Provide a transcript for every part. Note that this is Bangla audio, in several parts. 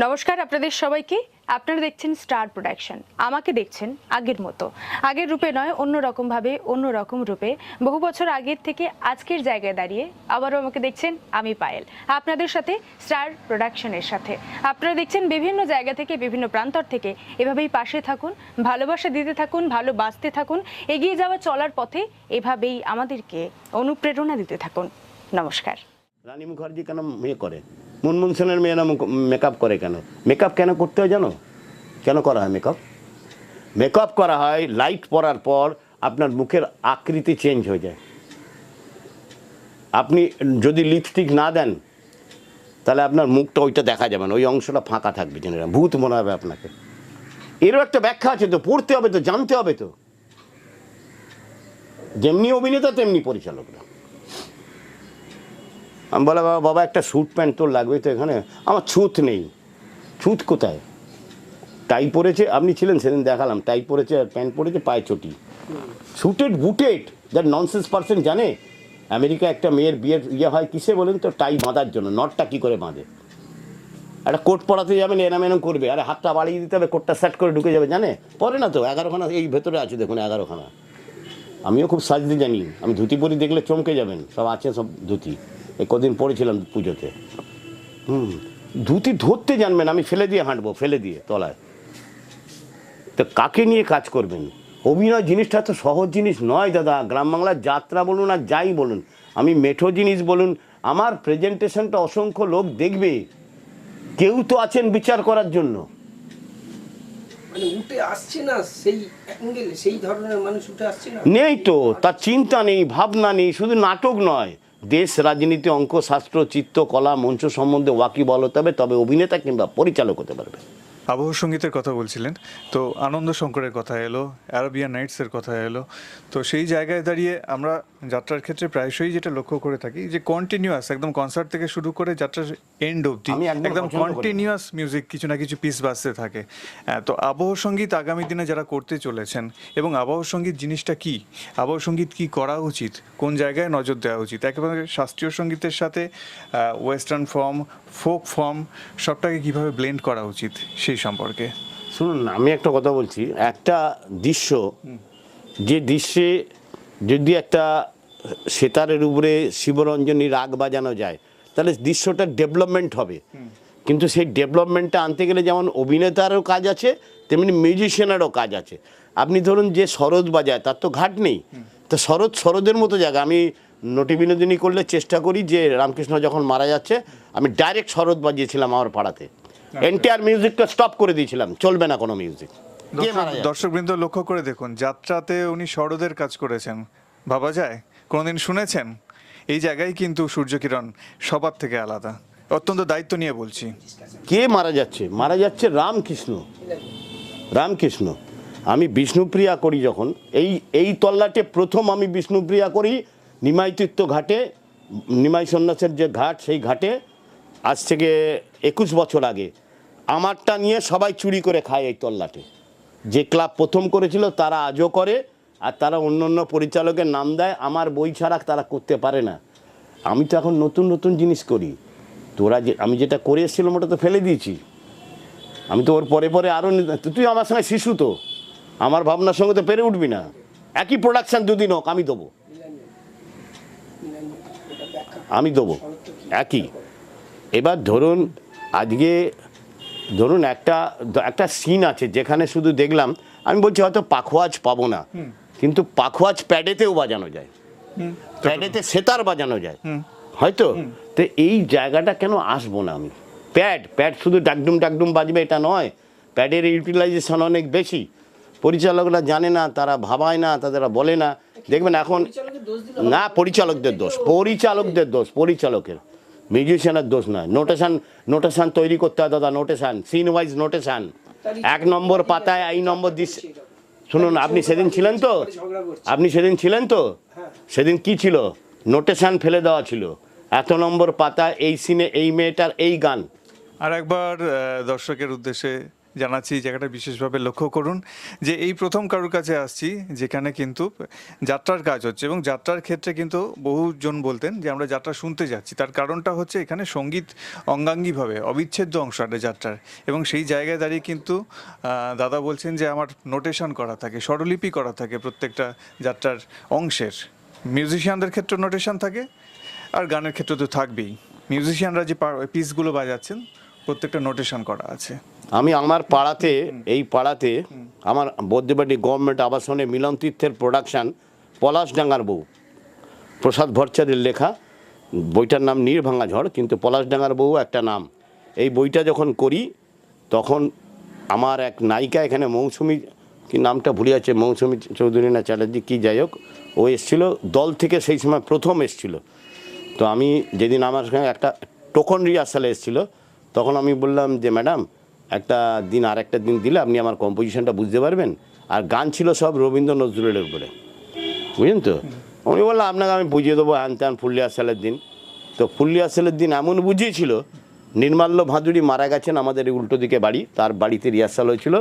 নমস্কার আপনাদের সবাইকে। আপনারা দেখছেন স্টার প্রোডাকশন। আমাকে দেখছেন আগের মতো, আগের রূপে নয়, অন্যরকম ভাবে, অন্যরকম রূপে। বহু বছর আগের থেকে আজকের জায়গায় দাঁড়িয়ে আবারও আমাকে দেখছেন আমি পায়েল, আপনাদের সাথে স্টার প্রোডাকশনের সাথে। আপনারা দেখছেন বিভিন্ন জায়গা থেকে, বিভিন্ন প্রান্তর থেকে। এভাবেই পাশে থাকুন, ভালোবাসা দিতে থাকুন, ভালোবাসতে থাকুন, এগিয়ে যাওয়া চলার পথে এভাবেই আমাদেরকে অনুপ্রেরণা দিতে থাকুন। নমস্কার। রানী মুখার্জি কেন মেয়ে করে? মুনমুন সেনের মেয়েরা মেকআপ করে কেন? মেকআপ কেন করতে হয় জানো? কেন করা হয় মেকআপ? মেকআপ করা হয় লাইট পরার পর আপনার মুখের আকৃতি চেঞ্জ হয়ে যায়। আপনি যদি লিপস্টিক না দেন তাহলে আপনার মুখটা ওইটা দেখা যাবে না, ওই অংশটা ফাঁকা থাকবে, জেনে ভূত মনে হবে আপনাকে। এরও একটা ব্যাখ্যা আছে তো, পড়তে হবে তো, জানতে হবে তো। যেমনি অভিনেতা তেমনি পরিচালকরা। আমি বলা বাবা একটা স্যুট প্যান্ট তোর লাগবে তো এখানে। আমার ছুঁত নেই। ছুঁত কোথায়? টাই পরেছে, আপনি ছিলেন সেদিন, দেখালাম, টাই পরেছে আর প্যান্ট পরেছে, পায়ে চটি, স্যুটেড বুটেড। দ্যাট ননসেন্স পার্সন জানে আমেরিকা একটা মেয়ের বিয়ের ইয়ে হয় কিসে বলেন তো? টাই বাঁধার জন্য। নটটা কী করে বাঁধে? একটা কোট পরাতে যাবেন, এরম এরম করবে, আরে হাতটা বাড়িয়ে দিতে হবে, কোটটা সেট করে ঢুকে যাবে, জানে? পরে না তো 11খানা এই ভেতরে আছে, দেখুন 11খানা। আমিও খুব সাজতে জানি, আমি ধুতি পরি, দেখলে চমকে যাবেন, সব আছে সব ধুতি। এই কদিন পড়েছিলাম পুজোতে। ধুতি ধরতে জানবেন, আমি ফেলে দিয়ে হাঁটবো, ফেলে দিয়ে তলায়। তো কাকে নিয়ে কাজ করবেন? অভিনয় জিনিসটা তো সহজ জিনিস নয় দাদা। গ্রাম বাংলার যাত্রা বলুন আর যাই বলুন, আমি মেঠো জিনিস বলুন, আমার প্রেজেন্টেশনটা অসংখ্য লোক দেখবে, কেউ তো আছেন বিচার করার জন্য। মানে উঠে আসছে না সেই অ্যাঙ্গেলে, সেই ধরনের মানুষ উঠে আসছে না, নেই তো, তার চিন্তা নেই, ভাবনা নেই। শুধু নাটক নয়, দেশ, রাজনীতি, অঙ্ক, শাস্ত্র, চিত্ত, কলা, মঞ্চ সম্বন্ধে ওয়াকিবল হতে হবে, তবে অভিনেতা কিংবা পরিচালক হতে পারবে। আবহ সঙ্গীতের কথা বলছিলেন, তো আনন্দ শঙ্করের কথা এলো, অ্যারাবিয়ান নাইটসের কথা এলো। তো সেই জায়গায় দাঁড়িয়ে আমরা যাত্রার ক্ষেত্রে প্রায়শই যেটা লক্ষ্য করে থাকি যে কন্টিনিউয়াস, একদম কনসার্ট থেকে শুরু করে যাত্রার এন্ড অবধি একদম কন্টিনিউয়াস মিউজিক, কিছু না কিছু পিস বাজতে থাকে। তো আবহ সঙ্গীত আগামী দিনে যারা করতে চলেছেন, এবং আবহ সঙ্গীত জিনিসটা কি, আবহ সঙ্গীত কি করা উচিত, কোন জায়গায় নজর দেওয়া উচিত, একেবারে শাস্ত্রীয় সঙ্গীতের সাথে ওয়েস্টার্ন ফর্ম, ফোক ফর্ম, সবটাকে কীভাবে ব্লেন্ড করা উচিত সেই সম্পর্কে শুনুন, আমি একটা কথা বলছি। একটা দৃশ্য, যে দৃশ্যে যদি একটা সেতারের উপরে শিবরঞ্জনী রাগ বাজানো যায়, তাহলে দৃশ্যটার ডেভেলপমেন্ট হবে। কিন্তু সেই ডেভেলপমেন্টটা আনতে গেলে যেমন অভিনেতারও কাজ আছে, তেমনি মিউজিশিয়ানেরও কাজ আছে। আপনি ধরুন যে সরোদ বাজায়, তার তো ঘাট নেই, তো সরোদের মতো জায়গা। আমি নটি বিনোদিনী করলে চেষ্টা করি যে রামকৃষ্ণ যখন মারা যাচ্ছে, আমি ডাইরেক্ট সরোদ বাজিয়েছিলাম আমার পাড়াতে, এন্টায়ার মিউজিকটা স্টপ করে দিয়েছিলাম, চলবে না কোনো মিউজিক। দর্শকবৃন্দ লক্ষ্য করে দেখুন, যাত্রাতে উনি সরোদের কাজ করেছেন, ভাবা যায়? কোনোদিন শুনেছেন? এই জায়গায় কিন্তু সূর্যকিরণ সবার থেকে আলাদা। অত্যন্ত দায়িত্ব নিয়ে বলছি। কে মারা যাচ্ছে? মারা যাচ্ছে রামকৃষ্ণ। রামকৃষ্ণ। আমি বিষ্ণুপ্রিয়া করি যখন, এই তল্লাটে প্রথম আমি বিষ্ণুপ্রিয়া করি নিমাই তীর্থ ঘাটে, নিমাই সন্ন্যাসের যে ঘাট, সেই ঘাটে আজ থেকে 21 বছর আগে। আমারটা নিয়ে সবাই চুরি করে খায় এই তল্লাটে। যে ক্লাব প্রথম করেছিল তারা আজও করে, আর তারা অন্য অন্য পরিচালকের নাম দেয়। আমার বই ছাড়া তারা করতে পারে না। আমি তো এখন নতুন নতুন জিনিস করি। আমি যেটা করে এসেছিলাম ওটা তো ফেলে দিয়েছি। আমি তো ওর পরে পরে আরও, তুই আমার সঙ্গে শিশু, তো আমার ভাবনার সঙ্গে তো পেরে উঠবি না। একই প্রোডাকশান দুদিন হোক, আমি দেবো, আমি দেবো একই। এবার ধরুন আজকে ধরুন একটা সিন আছে যেখানে শুধু দেখলাম, আমি বলছি হয়তো পাখোয়াজ পাবো না, কিন্তু পাখোয়াজ প্যাডেতেও বাজানো যায়, প্যাডেতে সেতার বাজানো যায় হয়তো। তো এই জায়গাটা কেন আসবো না আমি? প্যাড শুধু ডাকডুম বাজবে এটা নয়, প্যাডের ইউটিলাইজেশন অনেক বেশি। পরিচালকরা জানে না, তারা ভাবায় না, তারা বলে না। দেখবেন এখন না, পরিচালকদের দোষ, পরিচালকের, মিউজিশিয়ানের দোষ নয়। নোটেশন তৈরি করতে হয় দাদা, নোটেশন, সিন ওয়াইজ নোটেশন। 1 নম্বর পাতায় এই নম্বর দিচ্ছে। শুনুন, আপনি সেদিন ছিলেন তো? সেদিন কি ছিল? নোটেশন ফেলে দেওয়া ছিল, এত নম্বর পাতায় এই সিনে এই মেয়েটার এই গান। আর একবার দর্শকের উদ্দেশ্যে জানাচ্ছি, এই জায়গাটা বিশেষভাবে লক্ষ্য করুন যে এই প্রথম কারোর কাছে আসছি যেখানে কিন্তু যাত্রার কাজ হচ্ছে, এবং যাত্রার ক্ষেত্রে কিন্তু বহুজন বলতেন যে আমরা যাত্রা শুনতে যাচ্ছি। তার কারণটা হচ্ছে এখানে সঙ্গীত অঙ্গাঙ্গিভাবে অবিচ্ছেদ্য অংশ একটা যাত্রার, এবং সেই জায়গায় দাঁড়িয়ে কিন্তু দাদা বলছেন যে আমার নোটেশন করা থাকে, স্বরলিপি করা থাকে প্রত্যেকটা যাত্রার অংশের। মিউজিশিয়ানদের ক্ষেত্রে নোটেশন থাকে, আর গানের ক্ষেত্রে তো থাকবেই। মিউজিশিয়ানরা যে পিসগুলো বাজাচ্ছেন প্রত্যেকটা নোটেশন করা আছে। আমি আমার পাড়াতে, এই পাড়াতে আমার বদ্যবাড়ি গভর্নমেন্ট আবাসনে মিলন তীর্থের প্রোডাকশান পলাশডাঙ্গার বউ, প্রসাদ ভট্টাচার্যের লেখা, বইটার নাম নীরভাঙা ঝড়, কিন্তু পলাশডাঙ্গার বউ একটা নাম। এই বইটা যখন করি তখন আমার এক নায়িকা এখানে মৌসুমি, কি নামটা ভুলে যাচ্ছে, মৌসুমি চৌধুরী না চ্যাটার্জি কি, যাই হোক, ও এসেছিলো দল থেকে, সেই সময় প্রথম এসেছিলো। তো আমি যেদিন আমার সঙ্গে একটা টোকন রিহার্সালে এসেছিলো, তখন আমি বললাম যে ম্যাডাম একটা দিন আর একটা দিন দিলে আপনি আমার কম্পোজিশনটা বুঝতে পারবেন। আর গান ছিল সব রবীন্দ্র নজরুলের উপরে, বুঝলেন তো। উনি বললাম আপনাকে আমি বুঝিয়ে দেবো হ্যান ত্যান ফুল রিহার্সালের দিন। তো ফুল রিহার্সালের দিন এমন বুঝিয়েছিল, নির্মাল্য ভাদুড়ি মারা গেছেন, আমাদের এই উল্টো দিকে বাড়ি, তার বাড়িতে রিহার্সাল হয়েছিল।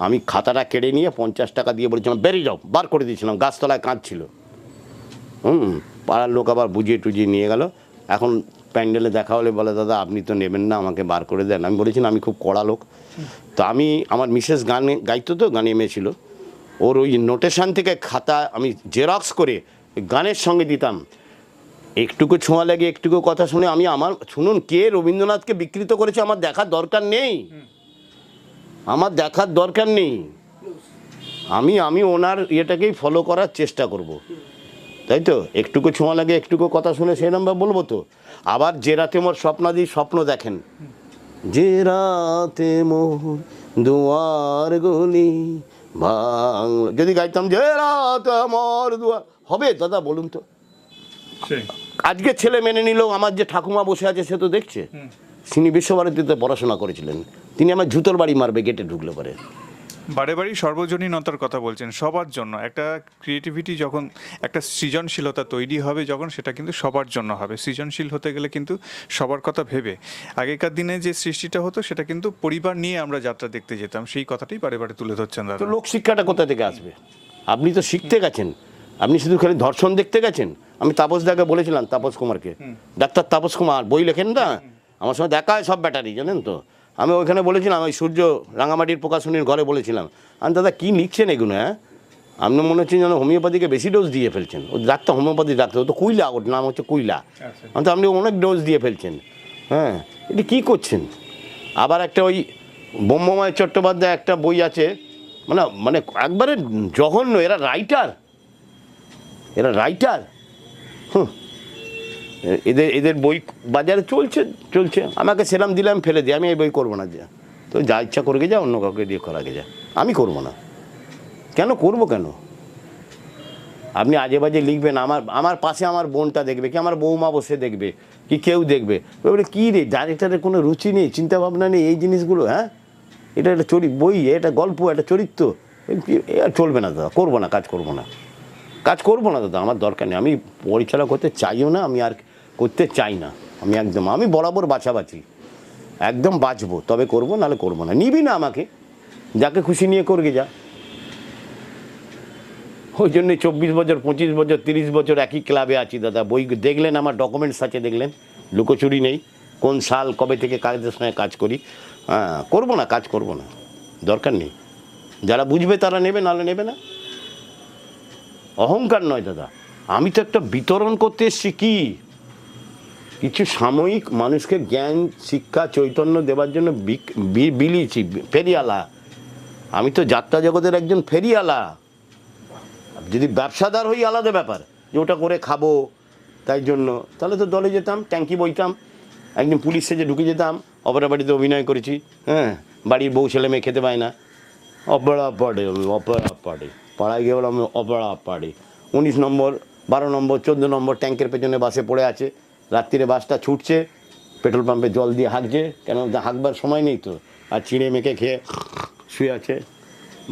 আমি খাতাটা কেড়ে নিয়ে 50 টাকা দিয়ে বলেছিলাম বেরিয়ে যাও, বার করে দিয়েছিলাম, গাছতলায় কাঁদছিল। পাড়ার লোক আবার বুঝিয়ে টুজিয়ে নিয়ে গেল। এখন প্যান্ডেলে দেখা হলে বলে দাদা আপনি তো নেবেন না, আমাকে বার করে দেন। আমি বলেছিলাম আমি খুব কড়া লোক। তো আমি, আমার মিসেস গানে গাইতো, তো গানে এমেছিল, ওর ওই নোটেশন থেকে খাতা আমি জেরক্স করে গানের সঙ্গে দিতাম। একটুকু ছোঁয়া লাগে, একটুকু কথা শুনে আমি, আমার শুনুন, কে রবীন্দ্রনাথকে বিকৃত করেছে আমার দেখার দরকার নেই, আমার দেখার দরকার নেই। আমি ওনার ইয়েটাকেই ফলো করার চেষ্টা করব, তাই তো। একটুকু ছোঁয়া লাগে, একটুকু কথা শুনে সেই নাম্বার বলবো তো। আবার যে রাতে মোর স্বপ্নাদি স্বপ্ন দেখেন, যে রাতে মোর দুয়ার গলি বাংলা, যদি গাইতাম যে রাতে মোর দুয়ার, হবে দাদা বলুন তো? আজকে ছেলে মেনে নিল, আমার যে ঠাকুমা বসে আছে সে তো দেখছে, তিনি বিশ্বভারতীতে পড়াশোনা করেছিলেন, তিনি আমার জুতোর বাড়ি মারবে গেটে ঢুকলে পরে। বারে বারেই সর্বজনীনতার কথা বলছেন, সবার জন্য একটা ক্রিয়েটিভিটি, যখন একটা সৃজনশীলতা তৈরি হবে যখন, সেটা কিন্তু সবার জন্য হবে। সৃজনশীল হতে গেলে কিন্তু সবার কথা ভেবে, আগেকার দিনে যে সৃষ্টিটা হতো সেটা কিন্তু পরিবার নিয়ে আমরা যাত্রা দেখতে যেতাম, সেই কথাটাই বারে বারে তুলে ধরছেন দাদা। তো লোকশিক্ষাটা কোথা থেকে আসবে? আপনি তো শিখতে গেছেন, আপনি শুধু খালি ধর্ষণ দেখতে গেছেন। আমি তাপসদাকে বলেছিলাম, তাপস কুমারকে, ডাক্তার তাপস কুমার বই লেখেন না, আমার সঙ্গে দেখা হয় সব ব্যাটারি, জানেন তো। আমি ওইখানে বলেছিলাম, ওই সূর্য রাঙামাটির প্রকাশনীর ঘরে বলেছিলাম, আমি দাদা কী লিখছেন এগুলো? হ্যাঁ, আপনি মনে হচ্ছে যেন হোমিওপ্যাথিকে বেশি ডোজ দিয়ে ফেলছেন। ও ডাক্তার, হোমিওপ্যাথি ডাক্তার, ও তো কুইলা, ওর নাম হচ্ছে কুইলা। আমি তো, আপনি অনেক ডোজ দিয়ে ফেলছেন। হ্যাঁ, এটা কী করছেন? আবার একটা ওই ব্রহ্মময় চট্টোপাধ্যায় একটা বই আছে, মানে মানে একবারে জঘন্য। এরা রাইটার, এরা রাইটার। এদের বই বাজারে চলছে। আমাকে সেরাম দিলাম, ফেলে দিই, আমি এই বই করবো না। যা তো যা ইচ্ছা করে যা, অন্য কাউকে দিয়ে করাকে যা, আমি করবো না। কেন করবো? কেন? আপনি আজে বাজে লিখবেন, আমার পাশে আমার বোনটা দেখবে, কি আমার বৌমা বসে দেখবে, কি কেউ দেখবে, বলে কী রে ডাইরেক্টরের কোনো রুচি নেই, চিন্তা ভাবনা নেই এই জিনিসগুলো। হ্যাঁ, এটা একটা বই, এটা গল্প, একটা চরিত্র, চলবে না দাদা, করবো না, কাজ করবো না দাদা, আমার দরকার নেই। আমি পরিচালনা করতে চাইও না, আমি আর করতে চাই না। আমি বরাবর বাছাবাছি, একদম বাঁচবো তবে করবো, নাহলে করবো না। নিবি না আমাকে, যাকে খুশি নিয়ে করবে যা। ওই জন্যই 24 বছর, 25 বছর, 30 বছর একই ক্লাবে আছি দাদা। বই দেখলেন, আমার ডকুমেন্টস আছে, দেখলেন, লুকোচুরি নেই, কোন সাল কবে থেকে কাজের সঙ্গে কাজ করি। হ্যাঁ, করবো না, কাজ করবো না, দরকার নেই। যারা বুঝবে তারা নেবে, নাহলে নেবে না। অহংকার নয় দাদা, আমি তো একটা বিতরণ করতে এসেছি, কি কিছু সাময়িক মানুষকে জ্ঞান, শিক্ষা, চৈতন্য দেওয়ার জন্য বিলিয়েছি, ফেরিয়ালা। আমি তো যাত্রা জগতের একজন ফেরিয়ালা। যদি ব্যবসাদার হই আলাদা ব্যাপার, যে ওটা করে খাবো, তাই জন্য তাহলে তো দলে যেতাম, ট্যাঙ্কি বইতাম, একদিন পুলিশ সেজে ঢুকে যেতাম, অপরা বাড়িতে অভিনয় করেছি। হ্যাঁ, বাড়ির বউ ছেলে মেয়ে খেতে পায় না, অপরা পাড়ে, পাড়ায় গিয়ে বললাম অপরা পাড়ে, 19 নম্বর, 12 নম্বর, 14 নম্বর ট্যাঙ্কের পেছনে বাসে পড়ে আছে। রাত্রিরে বাসটা ছুটছে, পেট্রোল পাম্পে জল দিয়ে হাঁকছে, কেন হাঁকবার সময় নেই তো, আর চিড়ে মেখে খেয়ে শুয়ে আছে,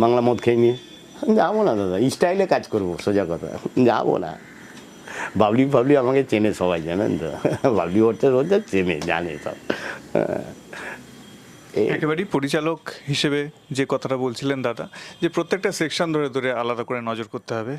বাংলা মদ খেয়ে নিয়ে। যাবো না দাদা, স্টাইলে কাজ করবো, সোজা কথা, যাবো না। বাবলি আমাকে চেনে সবাই, জানেন তো, বাবলি হচ্ছে চেনে, জানে সব। একেবারেই পরিচালক হিসেবে যে কথাটা বলছিলেন দাদা, যে প্রত্যেকটা সেকশন ধরে ধরে আলাদা করে নজর করতে হবে।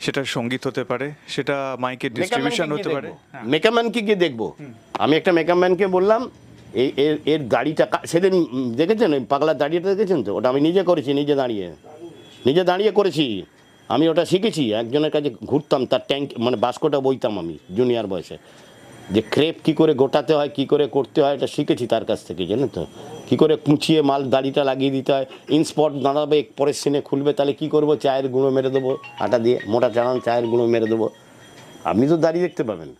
সেটা সঙ্গীত হতে পারে, সেটা মাইকের ডিস্ট্রিবিউশন হতে পারে। মেকাম্যানকে গিয়ে দেখবো। আমি একটা মেকাম্যানকে বললাম এর দাড়িটা সেদিন দেখেছেন ওই পাগলার দাড়িটা দেখেছেন তো? ওটা আমি নিজে করেছি, নিজে দাঁড়িয়ে করেছি। আমি ওটা শিখেছি, একজনের কাছে ঘুরতাম, তার ট্যাঙ্ক মানে বাস্কটা বইতাম আমি জুনিয়র বয়সে, যে ক্রেপ কী করে গোটাতে হয়, কী করে করতে হয়, এটা শিখেছি তার কাছ থেকে, জানেন তো? কী করে কুচিয়ে মাল দাড়িটা লাগিয়ে দিতে হয়, ইনস্পট দাঁড়াবে, পরের সিনে খুলবে, তাহলে কী করবো, চায়ের গুঁড়ো মেরে দেবো আটা দিয়ে, মোটা চালান চায়ের গুঁড়ো মেরে দেবো, আপনি তো দাড়ি দেখতে পাবেন।